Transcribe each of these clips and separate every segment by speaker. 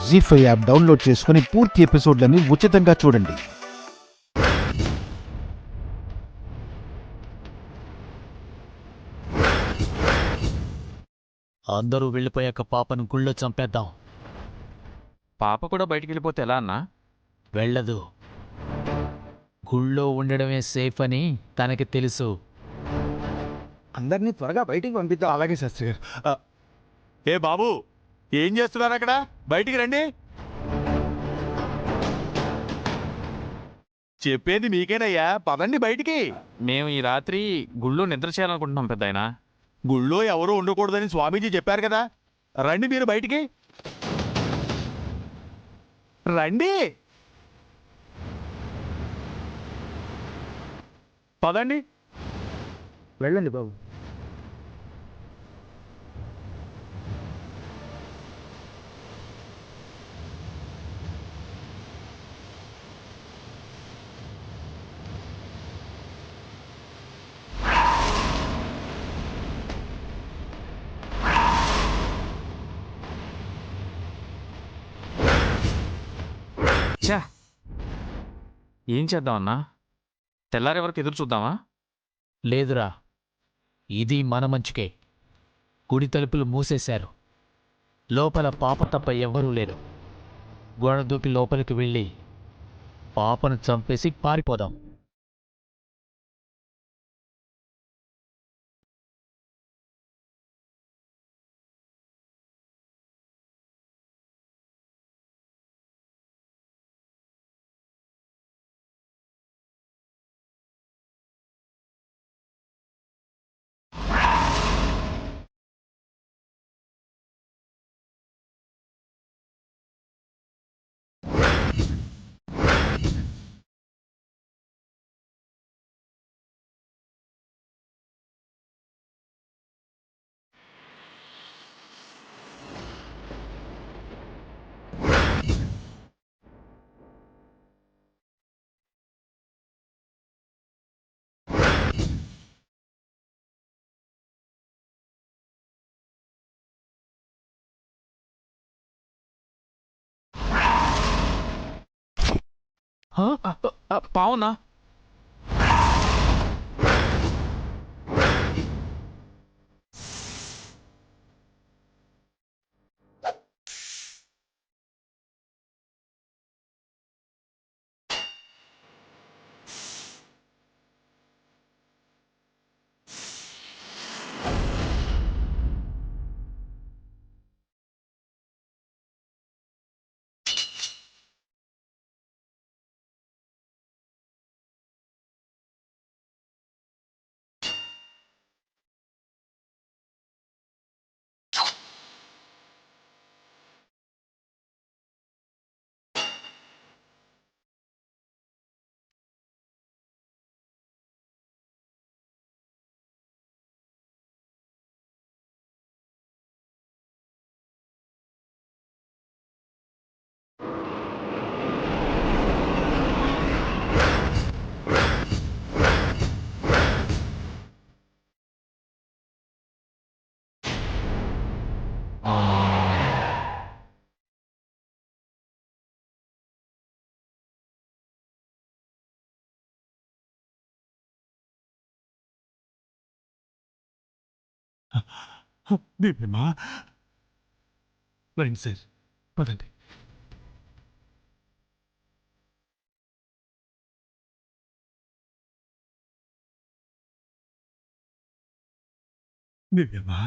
Speaker 1: జీ5 app download చేసుకుని పూర్తి ఎపిసోడ్లని ఉచితంగా చూడండి.
Speaker 2: అందరూ వెళ్ళిపోయాక పాపను గుళ్ళో చంపేద్దాం.
Speaker 3: పాప కూడా బయటికి వెళ్ళిపోతే ఎలా అన్నా?
Speaker 2: వెళ్ళదు. గుళ్ళో ఉండడమే సేఫ్ అని తనకి తెలుసు.
Speaker 4: అందరినీ త్వరగా బయటికి పంపిద్దాం.
Speaker 5: అలాగే శాస్త్రి గారు. ఏ బాబు, ఏం చేస్తున్నారు అక్కడ? బయటికి రండి. చెప్పేది మీకేనయ్యా, పదండి బయటికి.
Speaker 3: మేము ఈ రాత్రి గుళ్ళో నిద్ర చేయాలనుకుంటున్నాం పెద్దాయనా.
Speaker 5: గుళ్ళో ఎవరూ ఉండకూడదని స్వామీజీ చెప్పారు కదా. రండి మీరు బయటికి రండి. పదండి.
Speaker 4: వెళ్ళండి బాబు.
Speaker 3: ఛా, ఏం చేద్దామన్నా? తెల్లారే వరకు ఎదురు చూద్దామా?
Speaker 2: లేదురా, ఇది మన మంచికే. గుడి తలుపులు మూసేశారు. లోపల పాప తప్ప ఎవ్వరూ లేరు. గోడ దూకి లోపలికి వెళ్ళి పాపను చంపేసి పారిపోదాం.
Speaker 3: పావునా?
Speaker 5: దివ్యమ్మా, రండి సార్, పదండి. దివ్యమ్మా,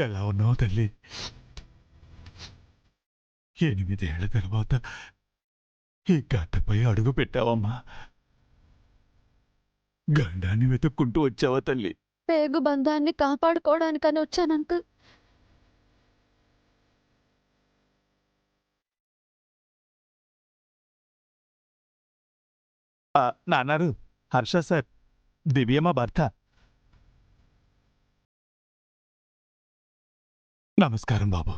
Speaker 5: ఎలా ఉన్నావు తల్లి? 8 ఏళ్ల తర్వాత ఈ గడ్డపై అడుగు పెట్టావమ్మా. గండాన్ని వెతుక్కుంటూ వచ్చావా తల్లి?
Speaker 6: పేగు బంధాన్ని కాపాడుకోవడానికని వచ్చాను అంకుల్.
Speaker 5: నాన్నారు హర్ష సార్, దివ్యమ్మ భర్త. నమస్కారం బాబు.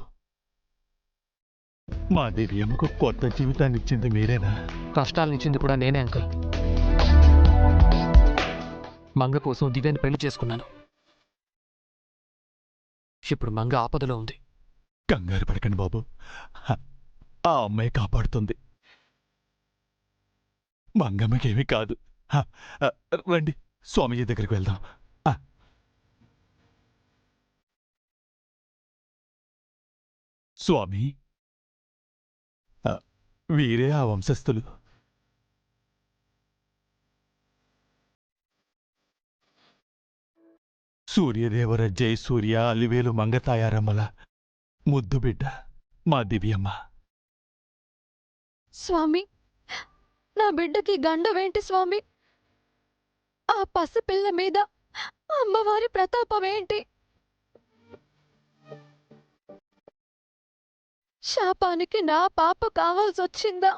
Speaker 5: మా దివ్యమ్మకు కొత్త జీవితాన్ని ఇచ్చింది మీరేనా?
Speaker 7: కష్టాలనిచ్చింది కూడా నేనే అంకుల్. మంగ కోసం దివ్యాన్ని పెళ్లి చేసుకున్నాను. ఇప్పుడు మంగ ఆపదలో ఉంది.
Speaker 5: కంగారు పడకండి బాబు. ఆ అమ్మాయి కాపాడుతుంది. మంగమ్మకేమీ కాదు. రండి, స్వామీజీ దగ్గరికి వెళ్దాం. స్వామి, వీరే ఆ వంశస్థులు. సూర్యదేవర జై సూర్య అలివేలు మంగతాయారమ్మల ముద్దు బిడ్డ మా దివ్యమ్మ.
Speaker 6: స్వామి, నా బిడ్డకి గండవేంటి స్వామి? ఆ పసిపిల్ల మీద అమ్మవారి ప్రతాపమేంటి? శాపానికి నా పాప కావాల్సొచ్చిందా?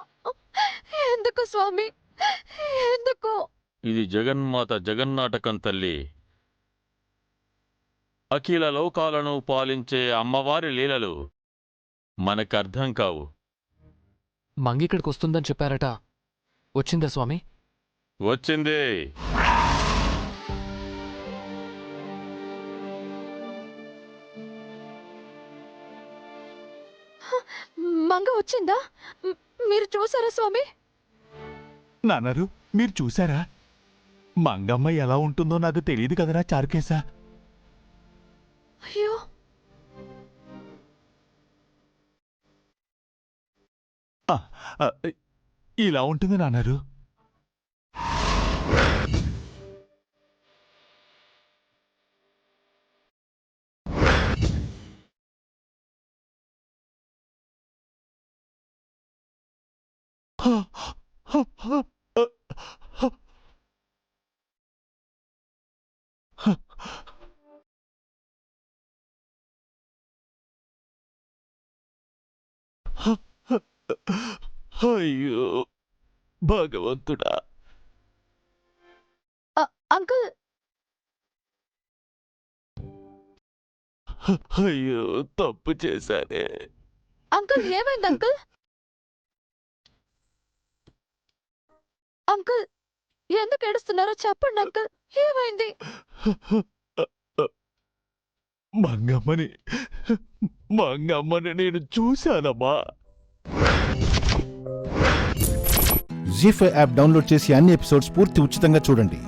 Speaker 6: ఎందుకు స్వామి, ఎందుకు?
Speaker 8: ఇది జగన్మాత జగన్నాటకం తల్లి. అఖిల లోకాలను పాలించే అమ్మవారి లీలలు మనకర్థం కావు.
Speaker 7: మంగ ఇక్కడికి వస్తుందని చెప్పారట, వచ్చిందా స్వామి?
Speaker 8: వచ్చిందే.
Speaker 6: మంగ వచ్చిందా? మీరు చూసారా స్వామి?
Speaker 5: నాన్నరు, మీరు చూశారా? మంగమ్మ ఎలా ఉంటుందో నాకు తెలియదు కదరా చారుకేశా.
Speaker 6: అయ్యో,
Speaker 5: ఇలా ఉంటుంది నాన్నరు. అయ్యో భగవంతుడా.
Speaker 6: అంకుల్,
Speaker 5: అయ్యో తప్పు చేశానే.
Speaker 6: అంకుల్ ఏమైంది అంకుల్? అంకుల్, ఎందుకు ఏడుస్తున్నారో చెప్పండి అంకుల్, ఏమైంది?
Speaker 5: మంగమ్మని నేను చూశానమ్మా.
Speaker 1: జీ5 యాప్ డౌన్లోడ్ చేసి అన్ని ఎపిసోడ్స్ పూర్తి ఉచితంగా చూడండి.